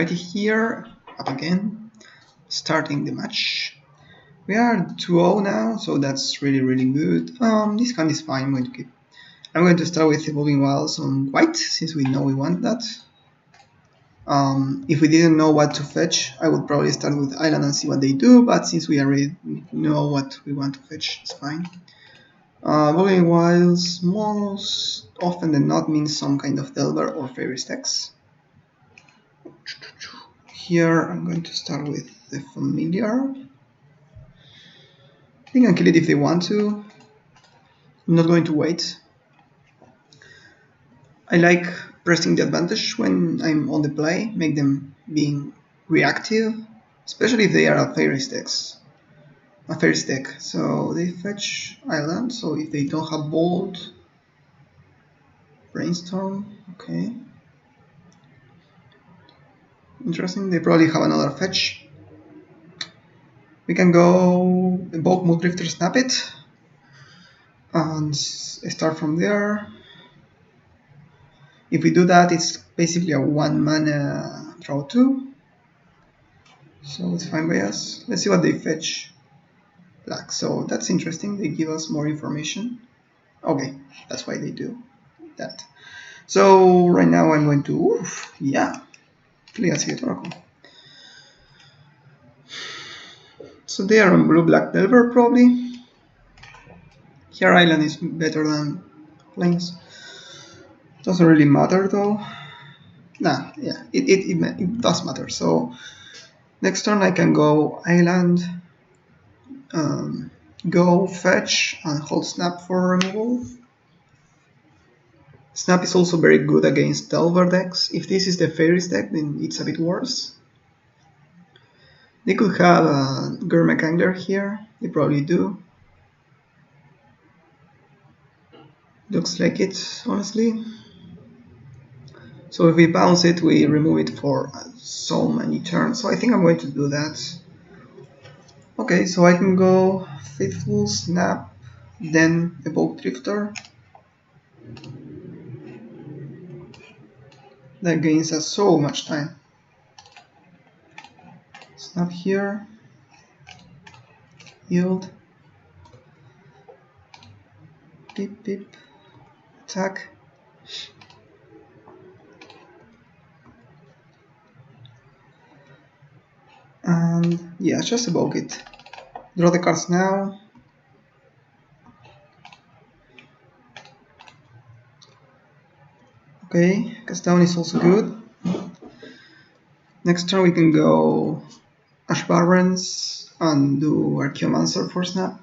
Alrighty, here, up again, starting the match. We are 2-0 now, so that's really good. This hand is fine. I'm going to start with Evolving Wilds on white, since we know we want that. If we didn't know what to fetch, I would probably start with Island and see what they do, but since we already know what we want to fetch, it's fine. Evolving Wilds most often than not means some kind of Delver or Fairy stacks. Here I'm going to start with the Familiar. They can kill it if they want to. I'm not going to wait. I like pressing the advantage when I'm on the play, make them being reactive, especially if they are a fairy stack. So they fetch Island, so if they don't have Bolt, Brainstorm, okay. Interesting, they probably have another fetch. We can go Evoke Mood Drifter, snap it, and start from there. If we do that, it's basically a 1 mana draw 2. So it's fine by us. Let's see what they fetch. Black. So that's interesting. They give us more information. Okay, that's why they do that. So right now I'm going to, play a Secret Oracle. So they are on blue-black Delver probably. Here Island is better than Plains. Doesn't really matter though. It does matter. So next turn I can go Island, go fetch and hold Snap for removal. Snap is also very good against Delver decks. If this is the Fairies deck, then it's a bit worse. They could have a Gurmak Angler here. They probably do. Looks like it, honestly. So if we bounce it, we remove it for so many turns. So I think I'm going to do that. Okay, so I can go Faithful, Snap, then Evoke Drifter. That gains us so much time. Snap here. Yield. Beep. Attack. And yeah, just evoke it. Draw the cards now. Okay, cast down is also good. Next turn we can go Ash Barrens and do Archaeomancer for Snap.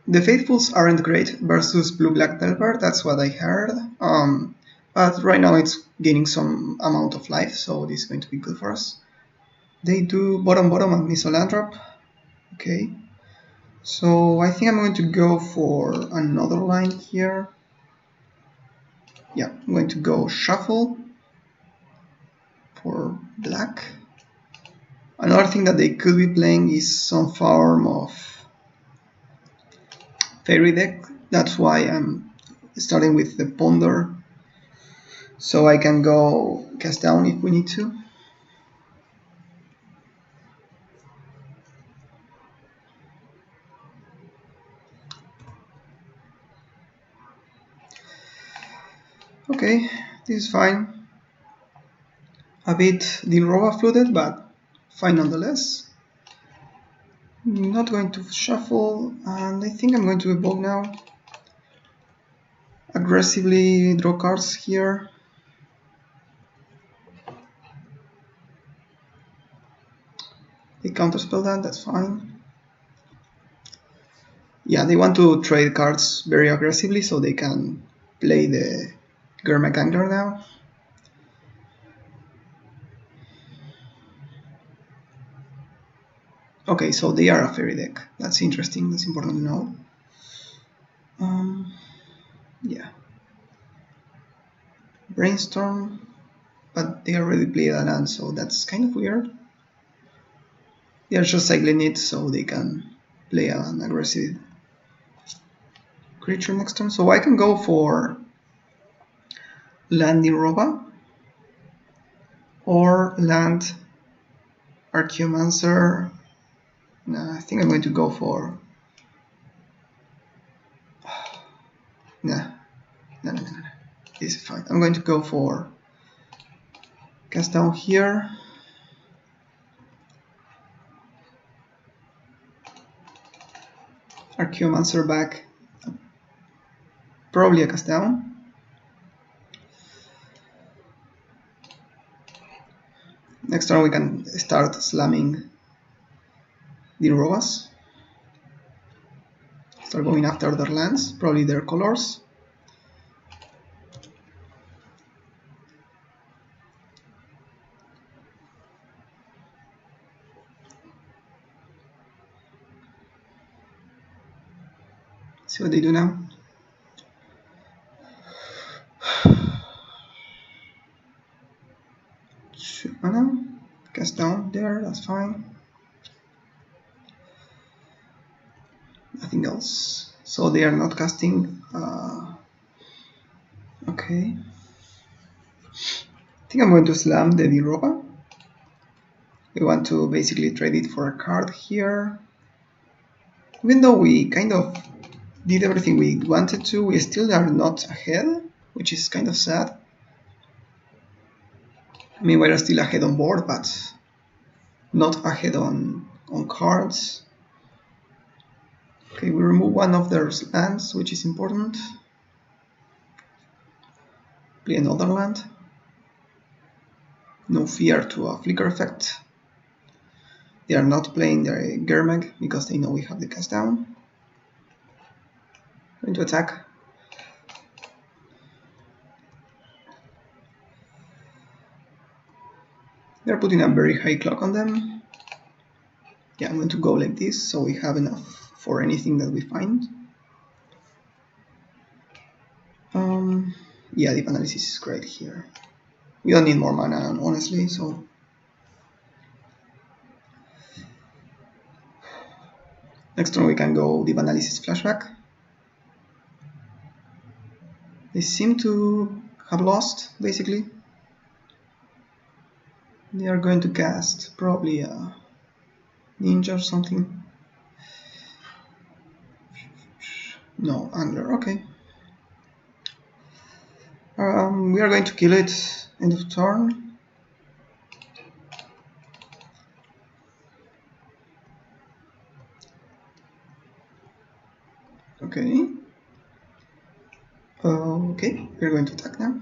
The Faithfuls aren't great versus blue-black Delver, that's what I heard. But right now it's gaining some amount of life, so this is going to be good for us. They do bottom and Misolandrap. Okay. So I think I'm going to go for another line here. Yeah, I'm going to go Shuffle for black. Another thing that they could be playing is some form of Fairy deck. That's why I'm starting with the Ponder. So I can go cast down if we need to. Okay, this is fine. A bit Dilrova flooded, but fine nonetheless. Not going to shuffle, and I think I'm going to evoke now. Aggressively draw cards here. They counterspell that, that's fine. Yeah, they want to trade cards very aggressively so they can play the Gurmak Angler now. Okay, so they are a fairy deck. That's interesting, that's important to know. Yeah. Brainstorm, but they already played a land, so that's kind of weird. They are just cycling it so they can play an aggressive creature next turn. So I can go for land Roba or land Archaeomancer. Nah, I think I'm going to go for... Nah. This is fine. I'm going to go for cast down here. Archaeomancer back. Probably a cast down. Next turn we can start slamming the Robas. Start going after their lands, probably their colors. See what they do now. Mana, cast down there, that's fine. Nothing else. So they are not casting. Okay. I think I'm going to slam the Europa. We want to basically trade it for a card here. Even though we kind of did everything we wanted to, we still are not ahead, which is kind of sad. I mean, we're still ahead on board, but not ahead on cards. Okay, we remove one of their lands, which is important. Play another land. No fear to a flicker effect. They are not playing their Germeg because they know we have the cast down. Going to attack. They're putting a very high clock on them. Yeah, I'm going to go like this so we have enough for anything that we find. Yeah, deep analysis is great here. We don't need more mana, honestly, so... Next turn we can go deep analysis flashback. They seem to have lost, basically. They are going to cast probably a ninja or something. No, angler, okay. We are going to kill it end of turn. Okay. Okay, we're going to attack now.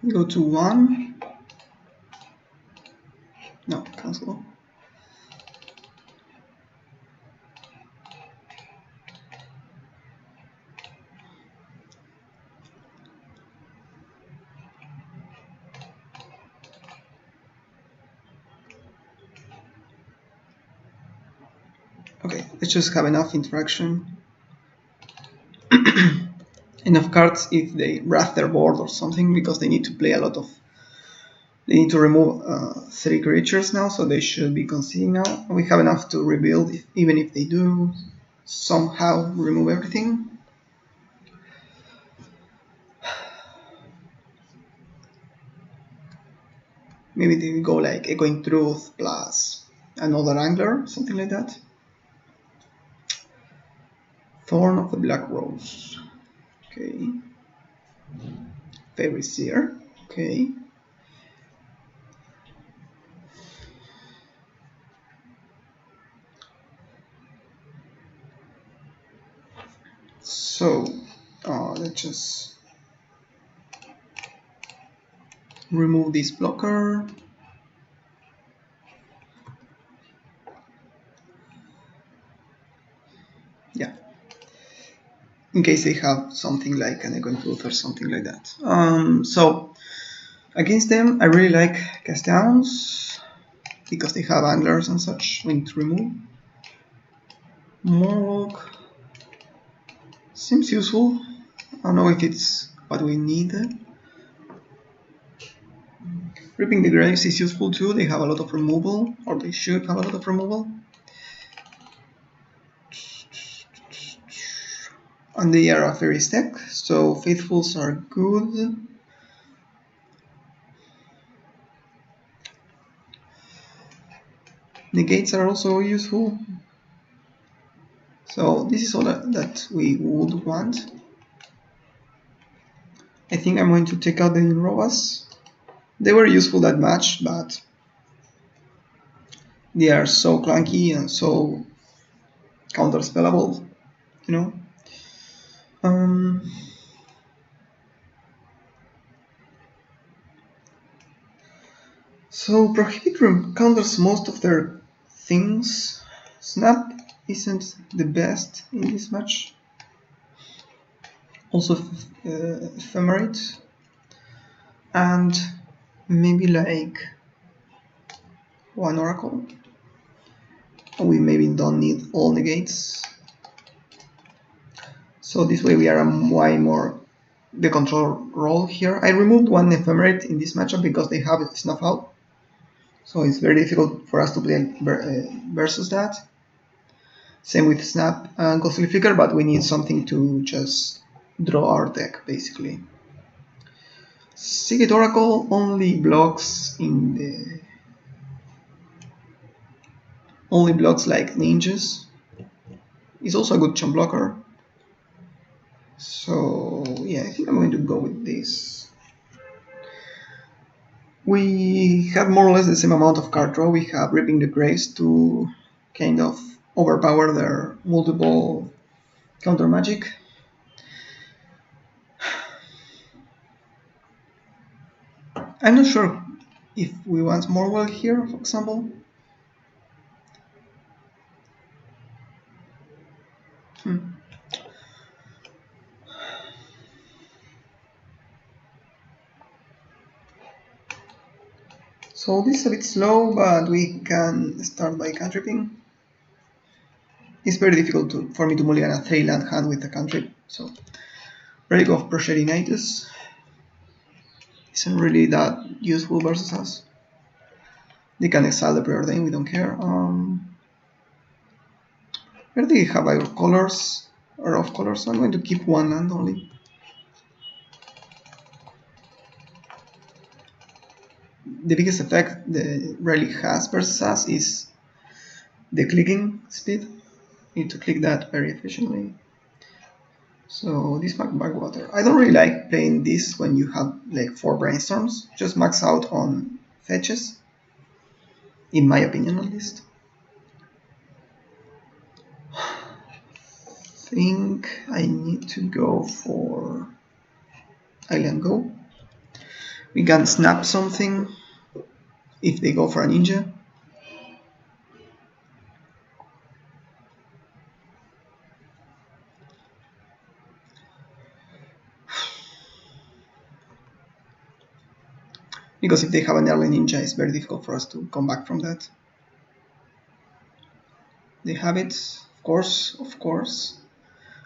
We go to 1. No, cancel. Okay, let's just have enough interaction. Enough cards if they wrath their board or something, because they need to play a lot of... They need to remove 3 creatures now, so they should be conceding now. We have enough to rebuild, even if they do somehow remove everything. Maybe they go like Echoing Truth plus another Angler, something like that. Thorn of the Black Rose. Okay. Fairy Seer. Okay. So, let's just remove this blocker. Yeah. In case they have something like an Echoing Truth or something like that. So, against them, I really like cast downs because they have anglers and such. We need to remove. Morlock seems useful. I don't know if it's what we need. Ripping the Graves is useful too, they have a lot of removal, or they should have a lot of removal. And they are a fairy deck, so Faithfuls are good. Negates are also useful. So this is all that we would want. I think I'm going to take out the Robas. They were useful that match, but they are so clunky and so counterspellable, you know. So Prohibit Room counters most of their things. Snap isn't the best in this match. Also Ephemerate. And maybe like one Oracle. We maybe don't need all negates. So this way we are way more the control role here. I removed one Ephemerate in this matchup because they have Snuff Out. So it's very difficult for us to play versus that. Same with Snap and Ghostly Flicker, but we need something to just draw our deck, basically. Secret Oracle only blocks like ninjas. It's also a good chump blocker. So yeah, I think I'm going to go with this. We have more or less the same amount of card draw. We have Ripping the Graves to kind of overpower their multiple counter magic. I'm not sure if we want Morwell here, for example. So this is a bit slow, but we can start by cantripping. It's very difficult for me to mulligan a 3-land hand with a cantrip, so Relic of Procerinitis isn't really that useful versus us. They can exile the Preordain, we don't care. Where do they have our colors or off colors? So I'm going to keep one land only. The biggest effect the Relic has versus us is the clicking speed. You need to click that very efficiently. So this Backwater. I don't really like playing this when you have like 4 brainstorms. Just max out on fetches. In my opinion, at least. I think I need to go for Island Go. We can snap something if they go for a ninja. Because if they have an early ninja, it's very difficult for us to come back from that. They have it, of course.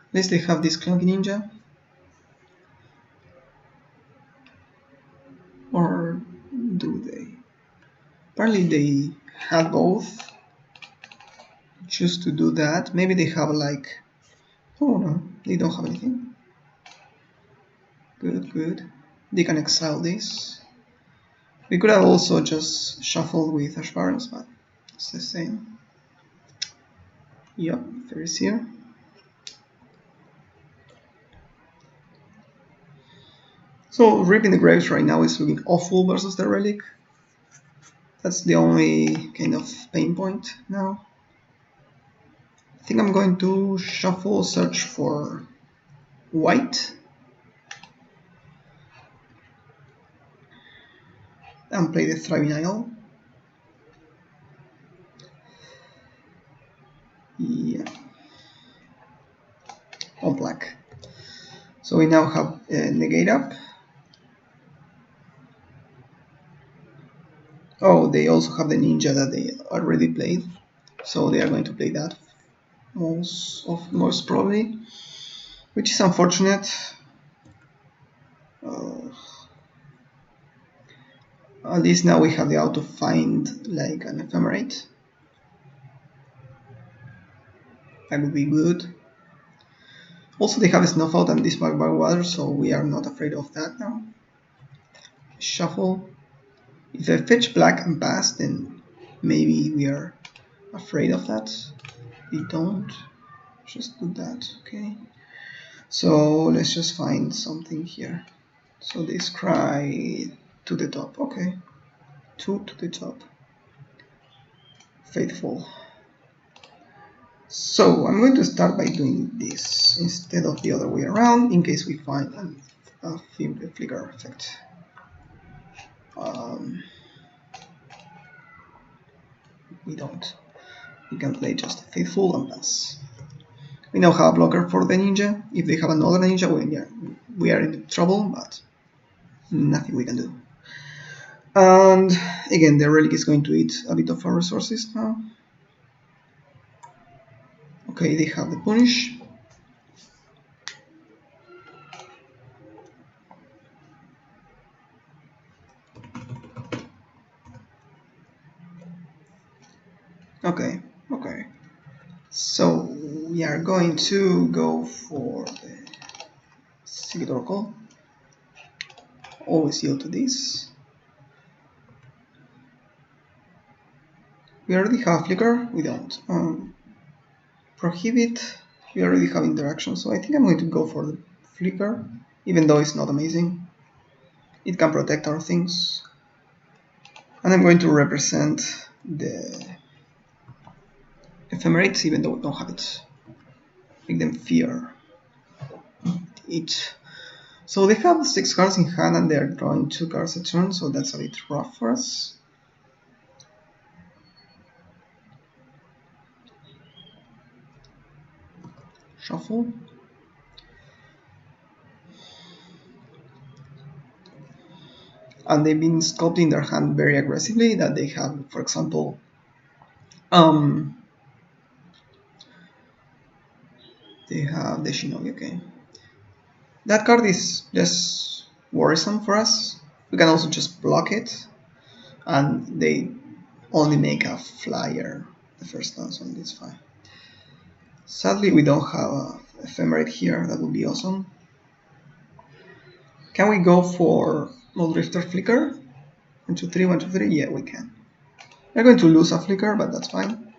At least they have this clunky ninja. Or do they? Apparently they have both. Choose to do that. Maybe they have like... Oh no, they don't have anything. Good. They can exile this. We could have also just shuffled with Ash Barons, but it's the same. Yep, there is here. So Ripping the Graves right now is looking awful versus the Relic. That's the only kind of pain point now. I think I'm going to shuffle, search for white. And play the Thriving Isle. Yeah. On black. So we now have negate up. Oh, they also have the ninja that they already played. So they are going to play that most probably. Which is unfortunate. At least now we have the auto find like an ephemerate. That would be good. Also, they have Snowfall and this by water, so we are not afraid of that now. Shuffle. If they fetch black and pass, then maybe we are afraid of that. We don't. Just do that, okay? So let's just find something here. So this cry to the top, okay. 2 to the top. Faithful. So I'm going to start by doing this instead of the other way around in case we find a flicker effect. We don't. We can play just faithful and pass. We now have a blocker for the ninja. If they have another ninja, we are in trouble, but nothing we can do. And again, the relic is going to eat a bit of our resources now. Okay, they have the punish. Okay. So we are going to go for the Secret Oracle. Always yield to this. We already have Flicker. We don't. Prohibit. We already have interaction, so I think I'm going to go for the Flicker, even though it's not amazing. It can protect our things. And I'm going to represent the Ephemerates, even though we don't have it. Make them fear it. So they have 6 cards in hand and they're drawing 2 cards a turn, so that's a bit rough for us. Shuffle. And they've been sculpting their hand very aggressively, that they have, for example, they have the Shinobi, okay. That card is just worrisome for us. We can also just block it, and they only make a flyer the first time, so it's fine. Sadly, we don't have a ephemerate here. That would be awesome. Can we go for Drifter Flicker? 1, 2, 3, 1, 2, 3. Yeah, we can. We're going to lose a Flicker, but that's fine.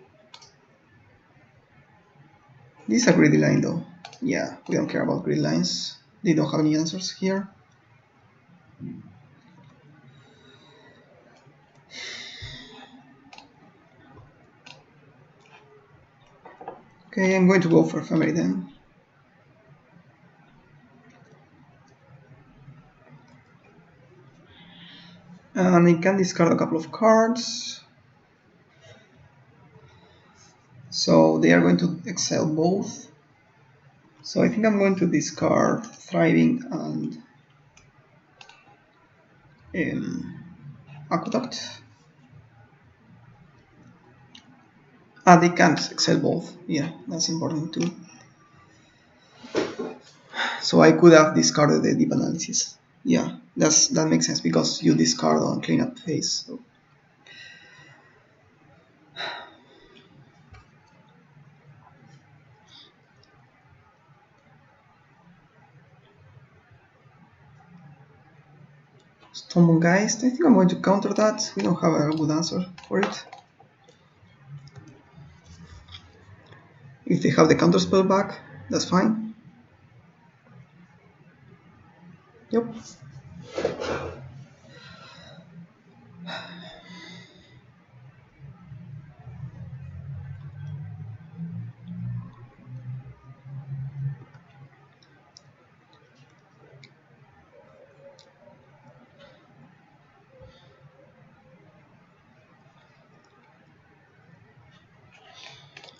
This is a greedy line though. Yeah, we don't care about grid lines. They don't have any answers here. Okay, I'm going to go for Ephemerate then. And I can discard a couple of cards. So they are going to exile both. So I think I'm going to discard Thriving and Aqueduct. They can't exile both. Yeah, that's important too. So I could have discarded the deep analysis. Yeah, that makes sense because you discard on cleanup phase. So. Stormborn Geist, I think I'm going to counter that. We don't have a good answer for it. If they have the counter spell back, that's fine. Yep.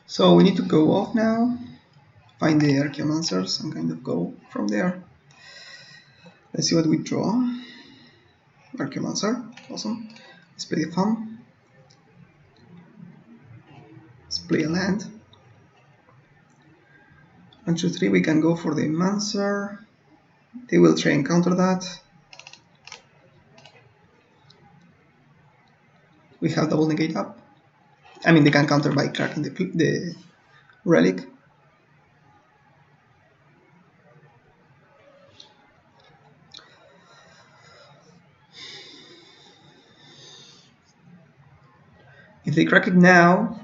So we need to go off now, find the Archaeomancers and kind of go from there. Let's see what we draw. Archaeomancer, awesome. Let's play the thumb. Let's play a land. 1, 2, 3, we can go for the Mancer. They will try and counter that. We have double negate up. I mean, they can counter by cracking the relic. If they crack it now,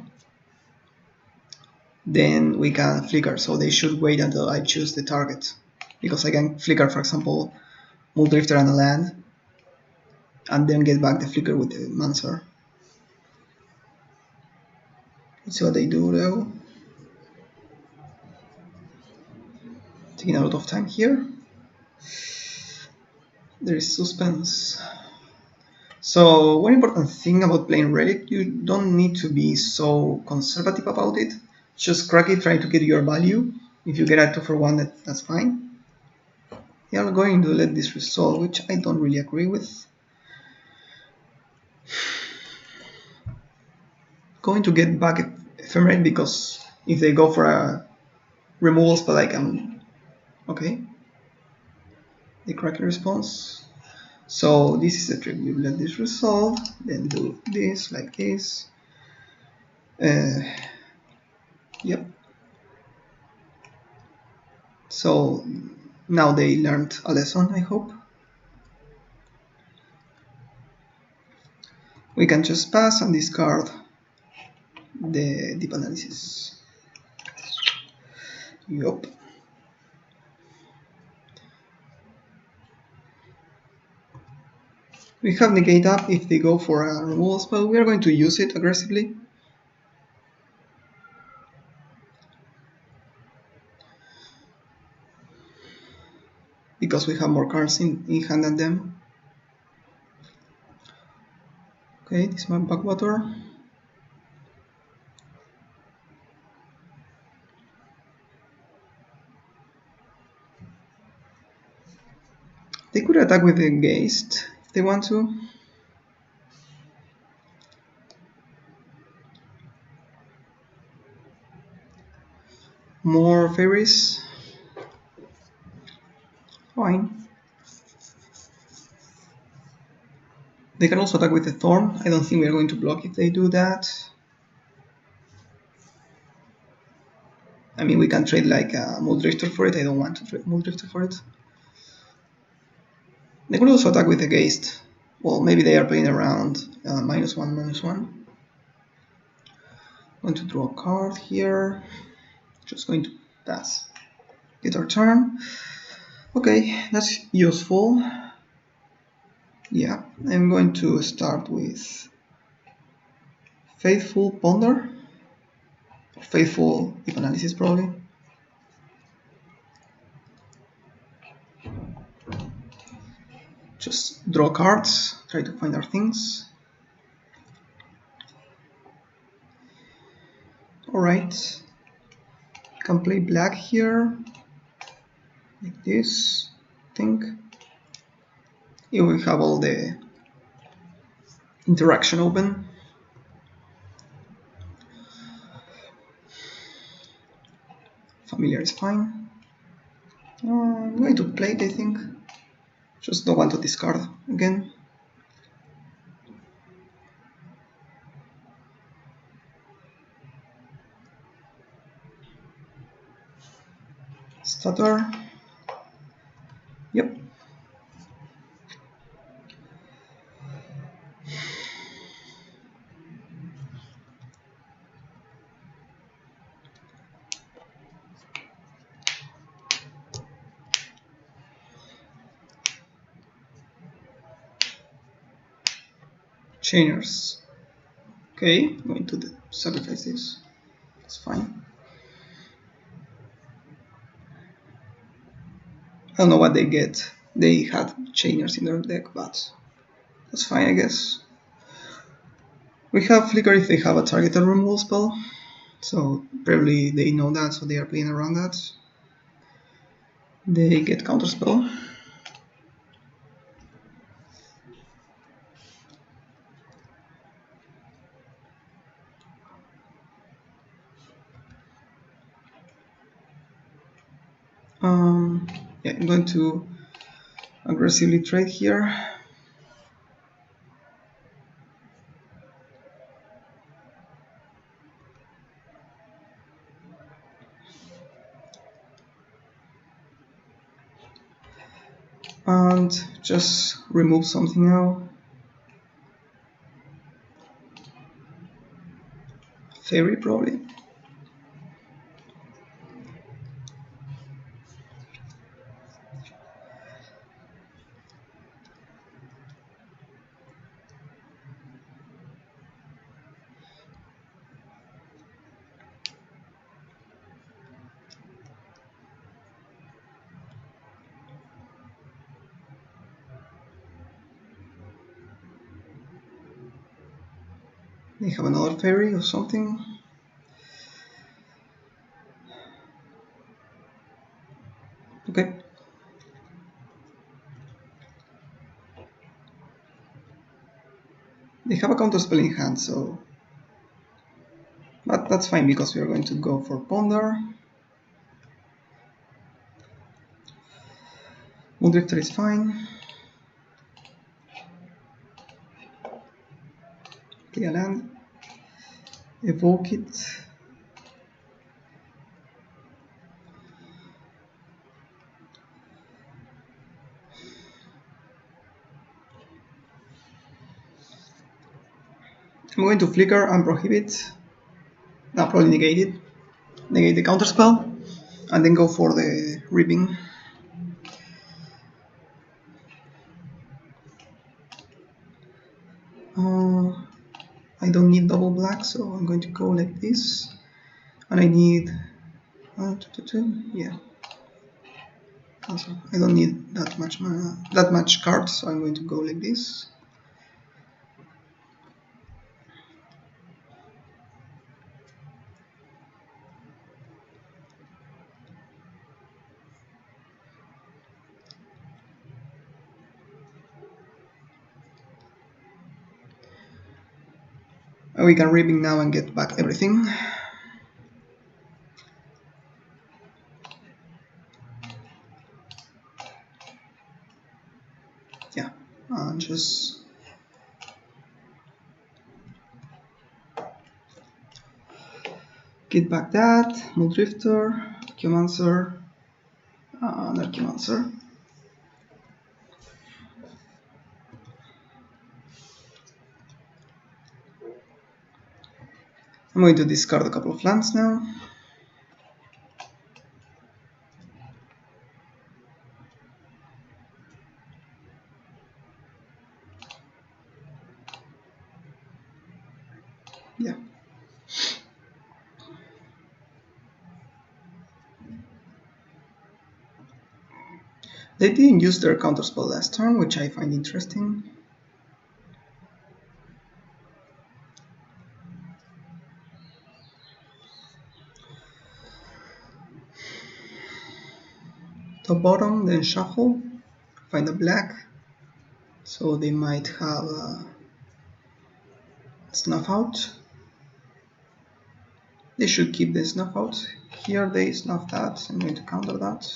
then we can flicker, so they should wait until I choose the target. Because I can flicker, for example, Muldrifter and a land, and then get back the flicker with the Mancer. Let's see what they do though. Taking a lot of time here. There is suspense. So one important thing about playing Relic, you don't need to be so conservative about it. Just crack it, try to get your value. If you get a 2 for 1, that's fine. They are going to let this resolve, which I don't really agree with. Going to get back Ephemerate because if they go for a removal spell, I can... Okay. The Kraken response. So this is the trick. You let this resolve, then do this like this. Yep. So now they learned a lesson, I hope. We can just pass and discard the deep analysis. Yup. We have negate up. If they go for a removal spell, we are going to use it aggressively. Because we have more cards in hand than them. Okay, this is my backwater. They could attack with the Geist if they want to. More fairies. Fine. They can also attack with the Thorn. I don't think we are going to block if they do that. I mean, we can trade like a Muldrifter for it. I don't want to trade Muldrifter for it. They could also attack with the Geist. Well, maybe they are playing around -1/-1. Going to draw a card here. Just going to pass. Get our turn. Okay, that's useful. Yeah, I'm going to start with Faithful Ponder. Faithful Deep Analysis, probably. Just draw cards, try to find our things. Alright, can play black here, like this, I think. Here we have all the interaction open. Familiar is fine. I'm going to play it, I think. Just don't want to discard again. Stutter. Yep. Chainers. Okay, I'm going to sacrifice this. It's fine. I don't know what they get. They had Chainers in their deck, but that's fine, I guess. We have Flicker if they have a targeted removal spell, so probably they know that, so they are playing around that. They get Counterspell. Yeah, I'm going to aggressively trade here. And just remove something now. Fairy probably. They have another fairy or something. Okay. They have a counterspell in hand, so... But that's fine because we are going to go for Ponder. Moondrifter is fine. Play a land. Evoke it. I'm going to flicker and prohibit. No, probably negate it. Negate the counterspell. And then go for the ripping. I don't need double black, so I'm going to go like this. And I need... yeah. Also, I don't need that much mana, that much cards, so I'm going to go like this. And we can ripping now and get back everything. Yeah, and just get back that, Muldrifter, Archaeomancer, and Archaeomancer. I'm going to discard a couple of lands now. Yeah. They didn't use their counterspell last turn, which I find interesting. Top bottom, then shuffle, find a black. So they might have a snuff out. They should keep the snuff out. Here they snuff that. I'm going to counter that.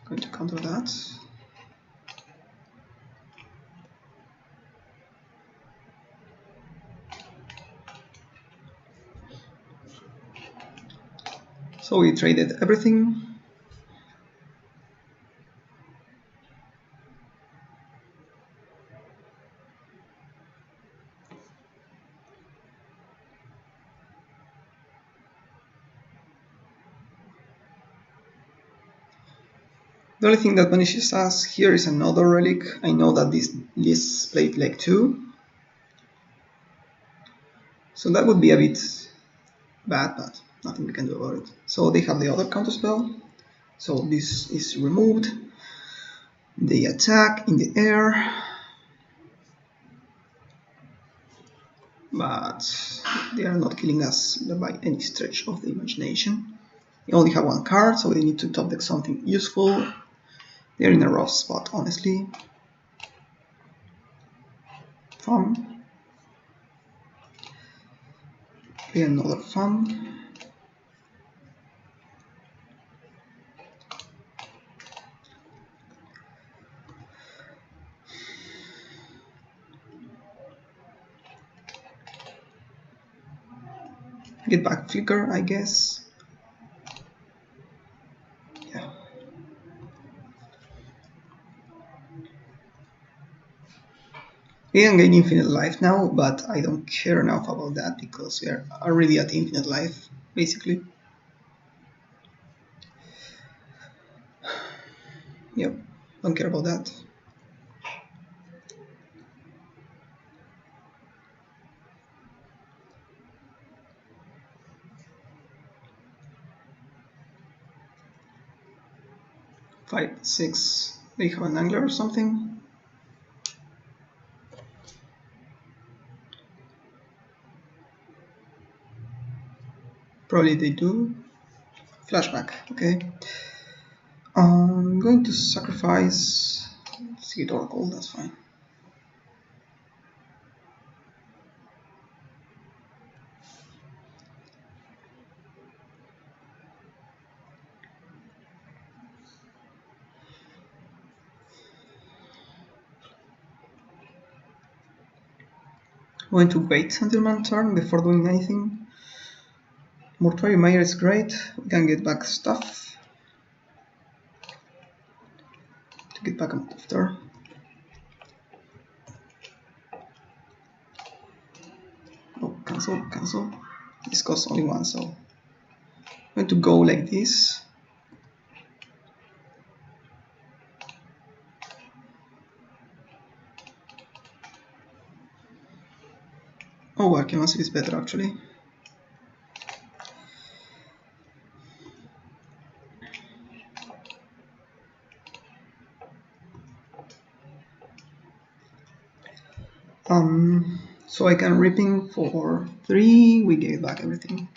Going to counter that. So we traded everything. The only thing that punishes us here is another relic. I know that this list played like 2. So that would be a bit bad, but nothing we can do about it. So they have the other counterspell. So this is removed. They attack in the air. But they are not killing us by any stretch of the imagination. They only have 1 card, so they need to top deck something useful. They're in a rough spot, honestly. Fun. Play another fun. Get back flicker, I guess. Yeah. We can gain infinite life now, but I don't care enough about that because we are already at infinite life, basically. Yep, don't care about that. Five, six. They have an angler or something. Probably they do. Flashback, okay. I'm going to sacrifice Seed Oracle, that's fine. I'm going to wait until my turn before doing anything. Mortuary Mire is great, we can get back stuff. To get back after. Oh, cancel, cancel. This costs only one, so I'm going to go like this. Oh, Archeomancy is better actually. So I can ripping for 3, we get back everything.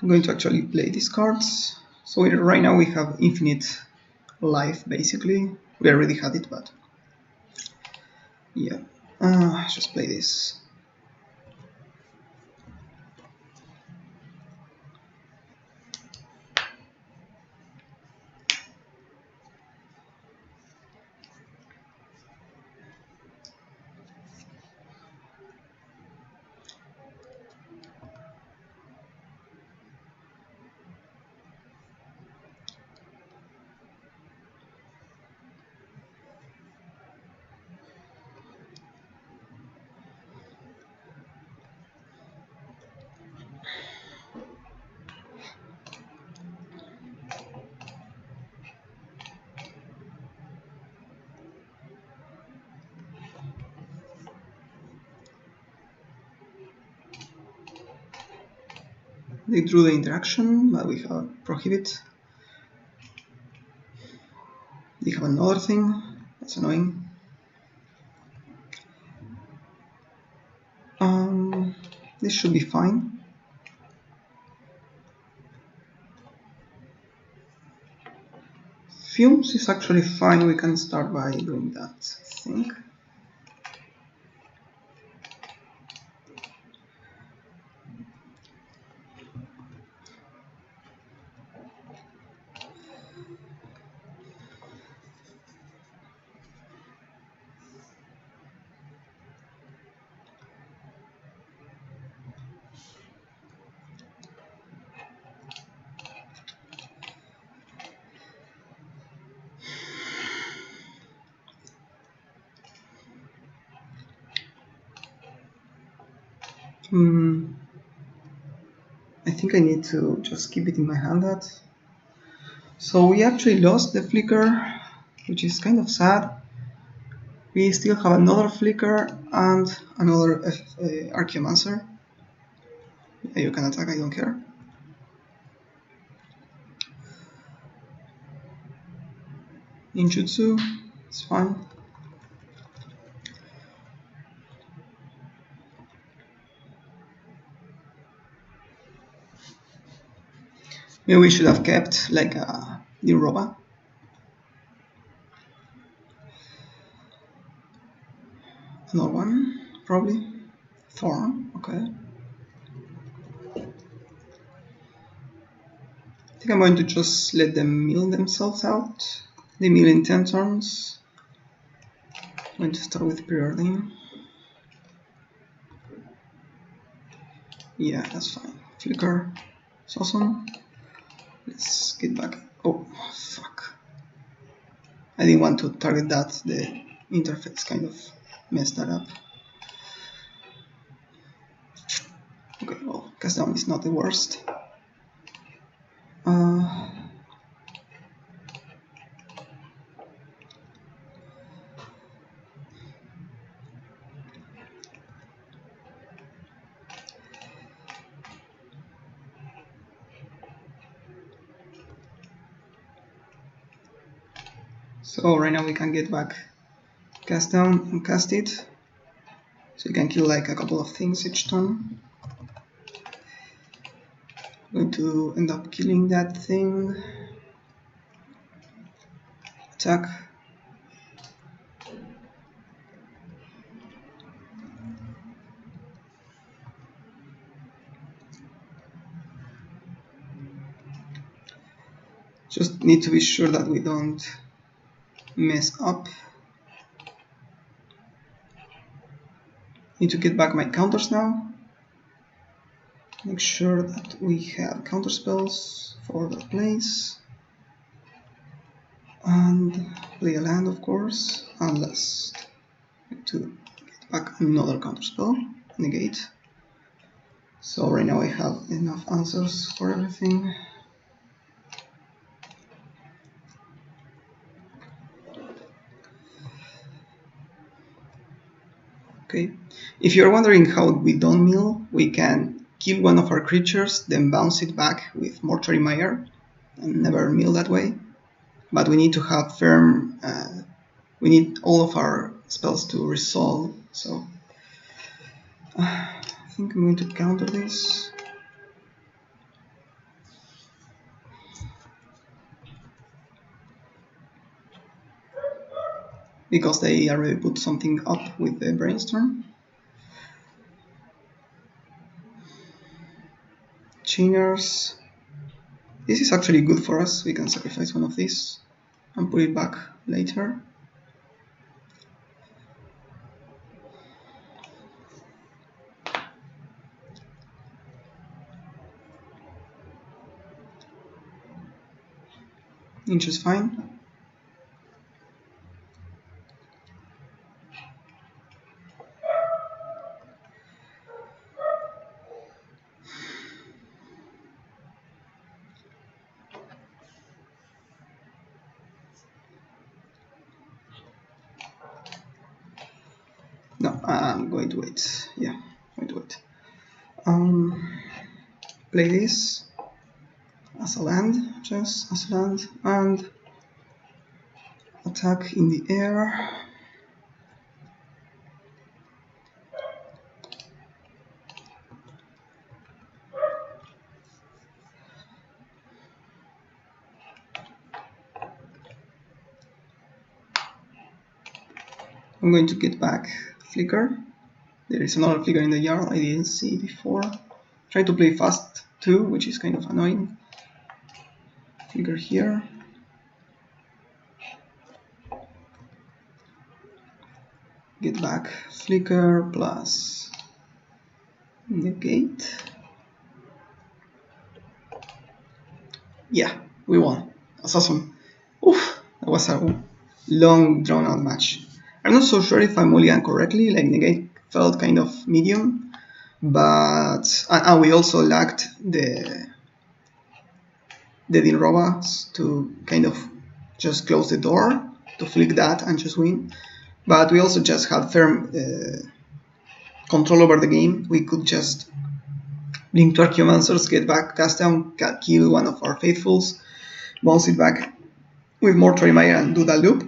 I'm going to actually play these cards. So right now we have infinite life basically. We already had it, but yeah. Just play this. They drew the interaction, but we have prohibit. They have another thing. That's annoying. This should be fine. Fumes is actually fine. We can start by doing that, I think. I think I need to just keep it in my hand. So we actually lost the flicker, which is kind of sad. We still have another flicker and another Archeomancer. Yeah, you can attack, I don't care. Ninjutsu, it's fine. Maybe we should have kept like a Niroba. Another one, probably. Thorn, okay. think I'm going to just let them mill themselves out. They mill in 10 turns. I'm going to start with preordain. Yeah, that's fine. Flicker. It's awesome. Let's get back. Oh, fuck. I didn't want to target that. The interface kind of messed that up. Okay, well, cast down is not the worst. So right now we can get back cast down and cast it. So you can kill like a couple of things each turn. I'm going to end up killing that thing. Attack. Just need to be sure that we don't mess up. Need to get back my counters now. Make sure that we have counter spells for that place. And play a land, of course. And last, to get back another counter spell, negate. So right now I have enough answers for everything. Okay, if you're wondering how we don't mill, we can kill one of our creatures, then bounce it back with Mortuary Mire, and never mill that way. But we need to have firm, we need all of our spells to resolve, so I think I'm going to counter this. Because they already put something up with the brainstorm. Chainers. This is actually good for us. We can sacrifice one of these and put it back later. Inch is fine. No, I'm going to wait. Yeah, I'm going to wait. Play this as a land, just as a land, and attack in the air. I'm going to get back Flicker. There is another Flicker in the yard I didn't see before. Try to play fast too, which is kind of annoying. Flicker here. Get back Flicker plus negate. Yeah, we won. That's awesome. Oof, that was a long drawn out match. I'm not so sure if I mulliganed correctly, like negate felt kind of medium, but and we also lacked the Dinrobas to kind of just close the door to flick that and just win. But we also just had firm control over the game. We could just blink to Archaeomancers, get back, cast down, kill one of our faithfuls, bounce it back with Mortuary Mire and do that loop.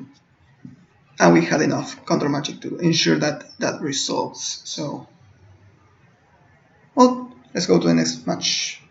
And we had enough counter magic to ensure that that resolves. So, well, let's go to the next match.